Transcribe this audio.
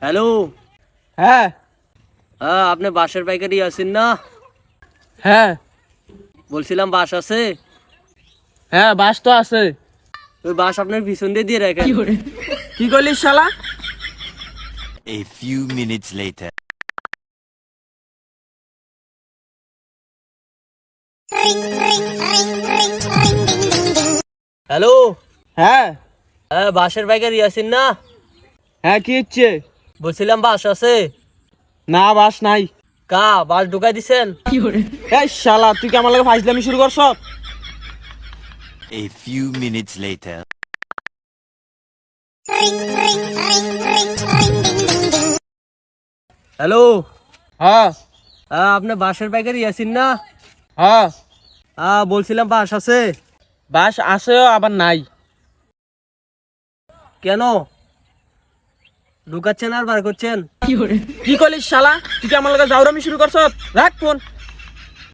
Hello. হ্যাঁ হ্যাঁ, আপনি বাঁশের পাইকারি আছেন না? হ্যাঁ বলছিলাম বাঁশ আছে? হ্যাঁ বাস তো আছে। ওই বাঁশ আপনার পিছন দিয়ে রাখেন। কি করলিস শালা? A few minutes later. Hello. হ্যাঁ হ্যাঁ, বাঁশের পাইকারি আছেন না? হ্যাঁ কি হচ্ছে? বলছিলাম বাঁশ আছে? না বাস নাই। বাঁশ ঢুকাই দিছেন? এই শালা তুই কি আমার লাগে ফাইজলামি শুরু করছ? A few minutes later. Hello. হ্যাঁ হ্যাঁ, আপনি বাঁশের পাইকারি আছেন না? হ্যাঁ বলছিলাম বাঁশ আছে? বাস আছে আবার নাই। কেন ঢুকাচ্ছেন আর বার করছেন? কি করলিস শালা? তুই কি আমার লাগে জাউরামি শুরু করছ? রাখ ফোন।